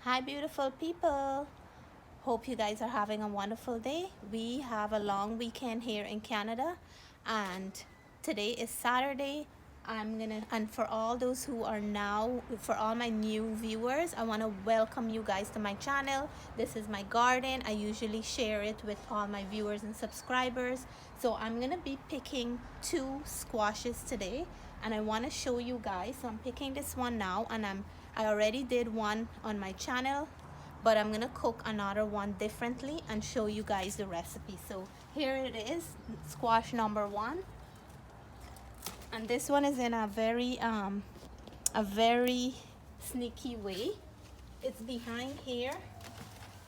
Hi beautiful people, hope you guys are having a wonderful day. We have a long weekend here in Canada and today is Saturday. And for all those who are now, for all my new viewers, I want to welcome you guys to my channel. This is my garden. I usually share it with all my viewers and subscribers. So I'm gonna be picking 2 squashes today and I want to show you guys. So I'm picking this one now and I already did one on my channel, but I'm gonna cook another one differently and show you guys the recipe. So here it is, squash number 1. And this one is in a very sneaky way. It's behind here,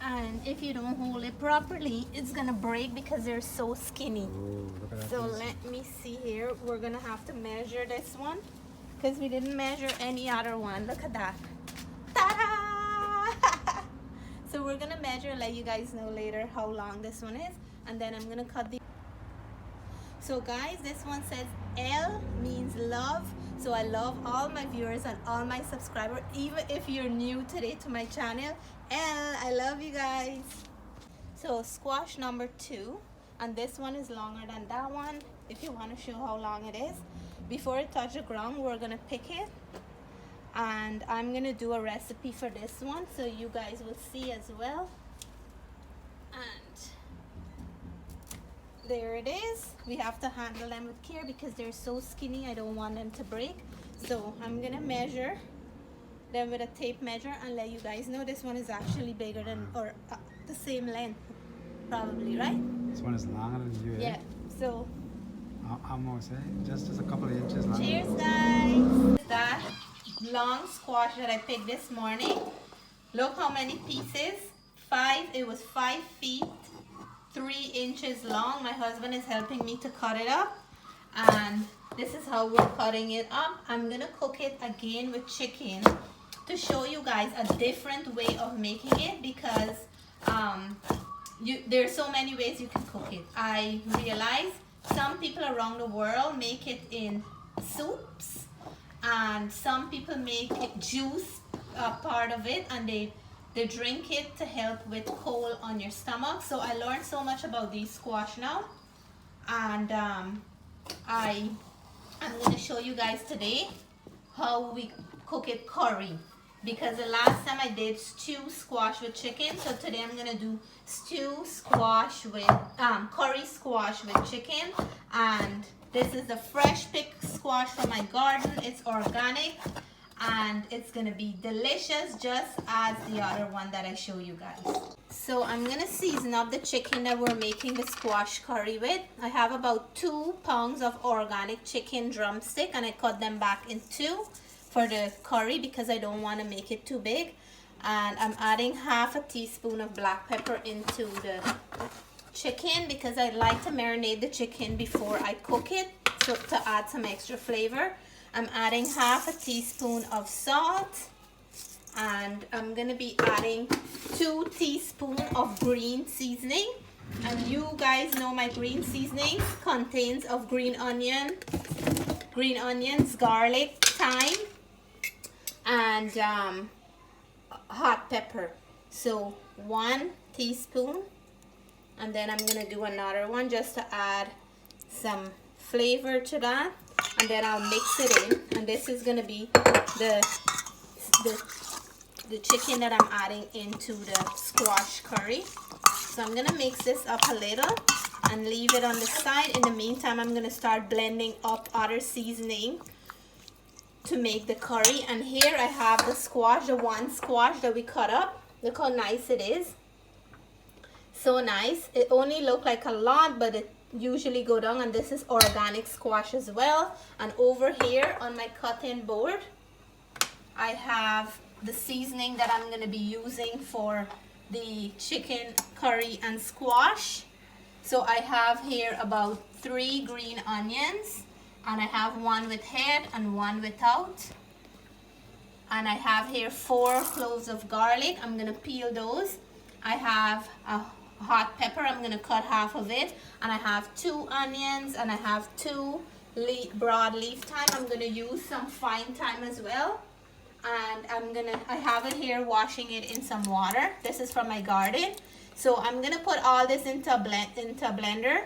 and if you don't hold it properly, it's gonna break because they're so skinny. Ooh, look at that So piece. let me see here. We're gonna have to measure this one because we didn't measure any other one. Look at that. Ta-da! So we're gonna measure and let you guys know later how long this one is, and then I'm gonna cut the. So guys, this one says L means love. So I love all my viewers and all my subscribers, even if you're new today to my channel. L, I love you guys. So squash number 2, and this one is longer than that one, if you want to show how long it is. Before it touches the ground, we're gonna pick it, and I'm gonna do a recipe for this one so you guys will see as well. And there it is. We have to handle them with care because they're so skinny. I don't want them to break. So I'm gonna measure them with a tape measure and let you guys know. This one is actually bigger than, or the same length probably, right? This one is longer than you. Yeah. So Almost, just a couple of inches longer. cheers guys. That long squash that I picked this morning, look how many pieces. It was 5 feet 3 inches long. My husband is helping me to cut it up, and this is how we're cutting it up. I'm gonna cook it again with chicken to show you guys a different way of making it, because there's so many ways you can cook it. I realize some people around the world make it in soups, and some people make it juice part of it, and they drink it to help with cold on your stomach. So I learned so much about these squash now, and I'm going to show you guys today how we cook it curry, because the last time I did stew squash with chicken. So today I'm going to do stew squash with curry squash with chicken. And this is the fresh picked squash from my garden. It's organic, and it's gonna be delicious just as the other one that I show you guys. So I'm gonna season up the chicken that we're making the squash curry with. I have about 2 pounds of organic chicken drumstick, and I cut them back in 2 for the curry because I don't want to make it too big. And I'm adding half a teaspoon of black pepper into the chicken because I like to marinate the chicken before I cook it, so to add some extra flavor. I'm adding half a teaspoon of salt, and I'm gonna be adding 2 teaspoons of green seasoning. And you guys know my green seasoning contains of green onions, garlic, thyme, and hot pepper. So 1 teaspoon, and then I'm gonna do another one just to add some flavor to that, and then I'll mix it in. And this is gonna be the chicken that I'm adding into the squash curry. So I'm gonna mix this up a little and leave it on the side. In the meantime, I'm gonna start blending up other seasoning to make the curry. And here I have the squash, the 1 squash that we cut up. Look how nice it is. So nice. It only looked like a lot, but it usually go down. And this is organic squash as well. And over here on my cutting board, I have the seasoning that I'm going to be using for the chicken curry and squash. So I have here about 3 green onions, and I have 1 with head and 1 without. And I have here 4 cloves of garlic. I'm going to peel those. I have a hot pepper. I'm going to cut half of it. And I have 2 onions, and I have 2 broad leaf thyme. I'm going to use some fine thyme as well. And I have it here washing it in some water. This is from my garden. So I'm gonna put all this into a blender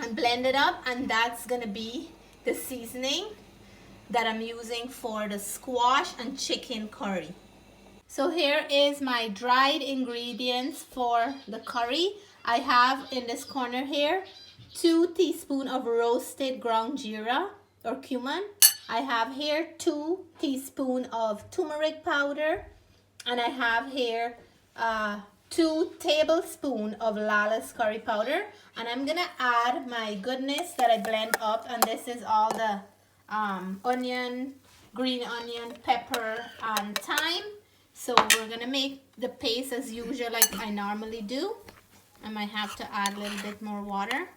and blend it up, and that's gonna be the seasoning that I'm using for the squash and chicken curry. So here is my dried ingredients for the curry. I have in this corner here 2 teaspoons of roasted ground jeera or cumin. I have here 2 teaspoons of turmeric powder, and I have here 2 tablespoons of Lala's curry powder. And I'm gonna add my goodness that I blend up, and this is all the onion, green onion, pepper, and thyme. So we're gonna make the paste as usual, like I normally do. I might have to add a little bit more water.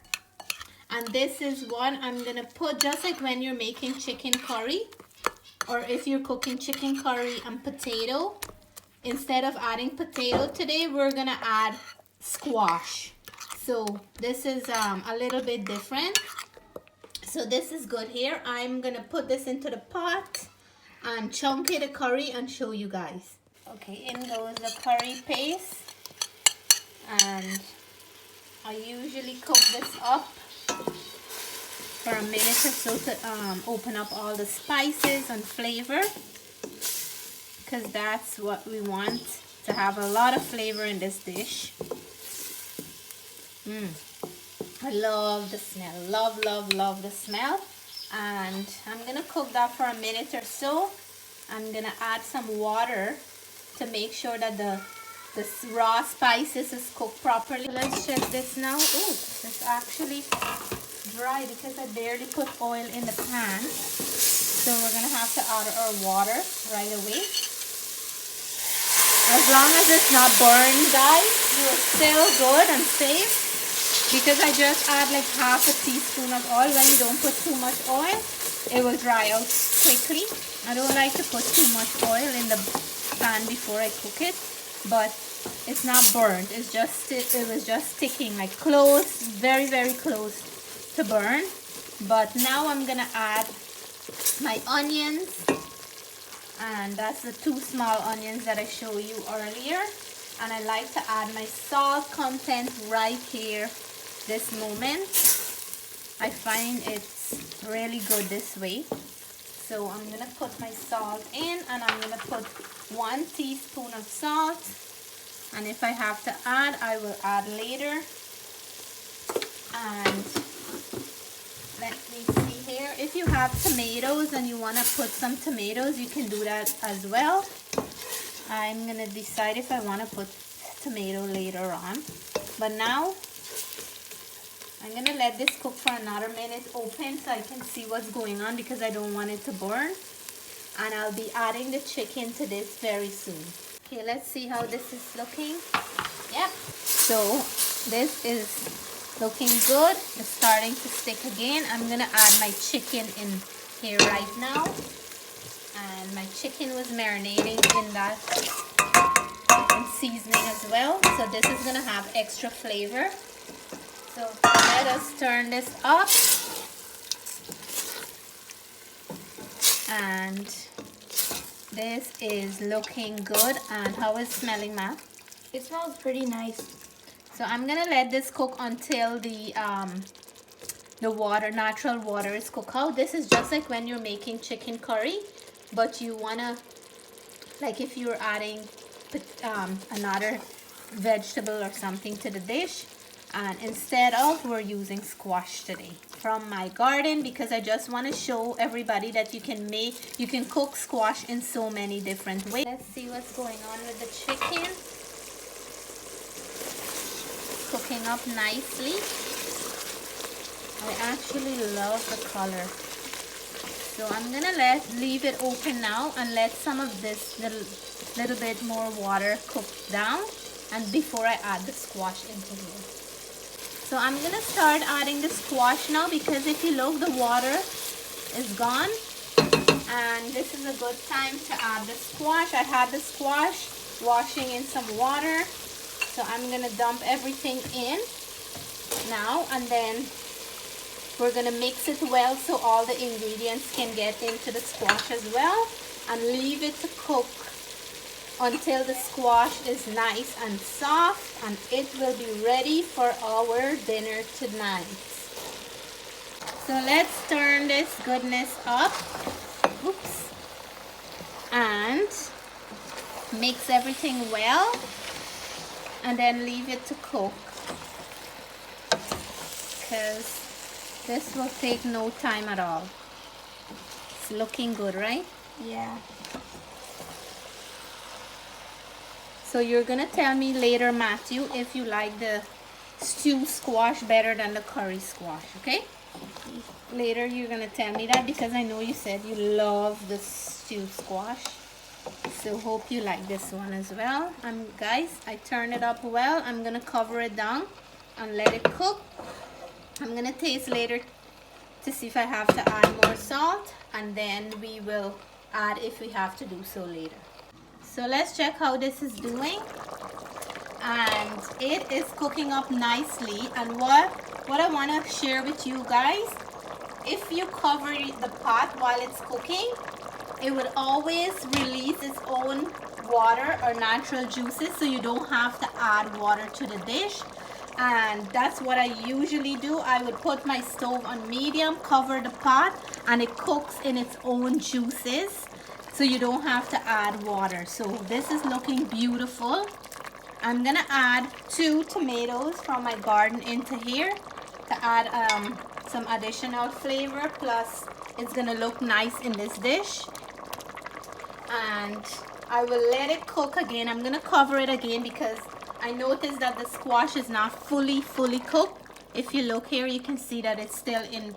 And this is what I'm gonna put, just like when you're making chicken curry, or if you're cooking chicken curry and potato. Instead of adding potato today, we're gonna add squash. So this is a little bit different. So this is good here. I'm gonna put this into the pot and chunk it a curry and show you guys. Okay, in goes the curry paste, and I usually cook this up for a minute or so to open up all the spices and flavor, because that's what we want to have, a lot of flavor in this dish. I love the smell, love the smell. And I'm gonna cook that for a minute or so. I'm gonna add some water to make sure that the raw spices is cooked properly. So let's check this now. Oh, it's actually dry because I barely put oil in the pan. So we're gonna have to add our water right away. As long as it's not burned, guys, you're still good and safe. Because I just add like half a teaspoon of oil. When you don't put too much oil, it will dry out quickly. I don't like to put too much oil in the pan before I cook it, but it's not burnt. It was just sticking, like close, very close to burn. But now I'm gonna add my onions, and that's the 2 small onions that I showed you earlier. And I like to add my salt content right here this moment. I find it's really good this way. So I'm gonna put my salt in, and I'm gonna put 1 teaspoon of salt, and if I have to add, I will add later. And let me see here, if you have tomatoes and you want to put some tomatoes, you can do that as well. I'm gonna decide if I want to put tomato later on, but now I'm gonna let this cook for another minute open so I can see what's going on, because I don't want it to burn. And I'll be adding the chicken to this very soon. Okay, let's see how this is looking. Yep, so this is looking good. It's starting to stick again. I'm gonna add my chicken in here right now. And my chicken was marinating in that seasoning as well, so this is gonna have extra flavor. So let us turn this up, and this is looking good. And how is it smelling, Ma? It smells pretty nice. So I'm gonna let this cook until the water, natural water, is cooked out. This is just like when you're making chicken curry, but you wanna, like if you're adding another vegetable or something to the dish, and instead of, we're using squash today from my garden, because I just want to show everybody that you can cook squash in so many different ways. Let's see what's going on with the chicken. Cooking up nicely. I actually love the color. So I'm gonna leave it open now and let some of this little bit more water cook down, and before I add the squash into here. So I'm gonna start adding the squash now, because if you look, the water is gone, and this is a good time to add the squash. I had the squash washing in some water, so I'm gonna dump everything in now, and then we're gonna mix it well so all the ingredients can get into the squash as well. and leave it to cook until the squash is nice and soft, and it will be ready for our dinner tonight. So let's turn this goodness up. Oops. And mix everything well, and then leave it to cook, because this will take no time at all. It's looking good, right? Yeah. So you're gonna tell me later, Matthew, if you like the stew squash better than the curry squash, okay? Later you're gonna tell me that, because I know you said you love the stew squash. So hope you like this one as well. Guys, I turned it up well. I'm gonna cover it down and let it cook. I'm gonna taste later to see if I have to add more salt, and then we will add if we have to do so later. So let's check how this is doing, and it is cooking up nicely. And what I want to share with you guys, if you cover the pot while it's cooking, it would always release its own water or natural juices, so you don't have to add water to the dish. And that's what I usually do. I would put my stove on medium, cover the pot, and it cooks in its own juices, so you don't have to add water. So this is looking beautiful. I'm gonna add 2 tomatoes from my garden into here to add some additional flavor, plus it's gonna look nice in this dish. And I will let it cook again. I'm gonna cover it again because I noticed that the squash is not fully cooked. If you look here, you can see that it's still in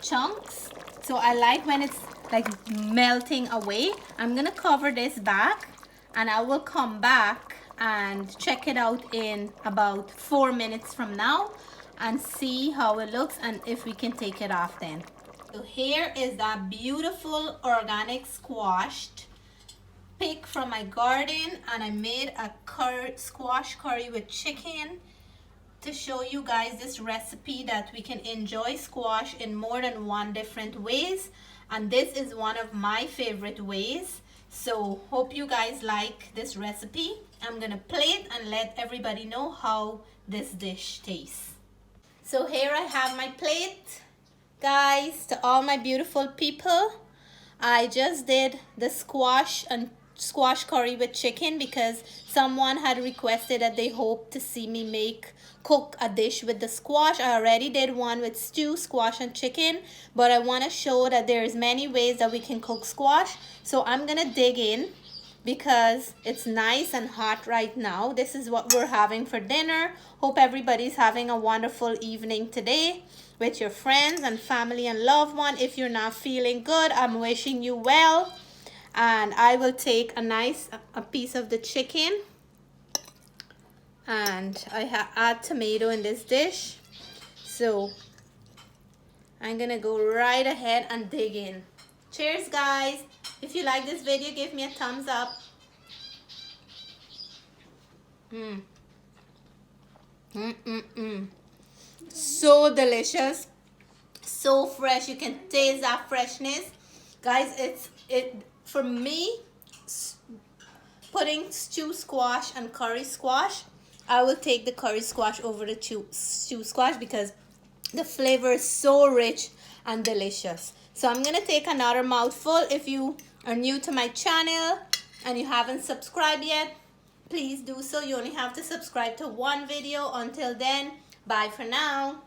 chunks. So I like when it's like melting away. I'm gonna cover this back, and I will come back and check it out in about 4 minutes from now and see how it looks and if we can take it off then. So here is that beautiful organic squash pick from my garden, and I made a squash curry with chicken to show you guys this recipe that we can enjoy squash in more than one different ways, and this is one of my favorite ways. So hope you guys like this recipe. I'm gonna plate and let everybody know how this dish tastes. So here I have my plate, guys. To all my beautiful people, I just did the squash curry with chicken because someone had requested that they hope to see me cook a dish with the squash. I already did one with stew, squash and chicken, but I want to show that there's many ways that we can cook squash. So I'm gonna dig in because it's nice and hot right now. This is what we're having for dinner. Hope everybody's having a wonderful evening today with your friends and family and loved one. If you're not feeling good, I'm wishing you well. And I will take a piece of the chicken, and I add tomato in this dish. So I'm gonna go right ahead and dig in. Cheers, guys. If you like this video, give me a thumbs up. So delicious, so fresh. You can taste that freshness, guys. For me, putting stew squash and curry squash, I will take the curry squash over the stew squash because the flavor is so rich and delicious. So I'm gonna take another mouthful. If you are new to my channel and you haven't subscribed yet, please do so. You only have to subscribe to one video. Until then, bye for now.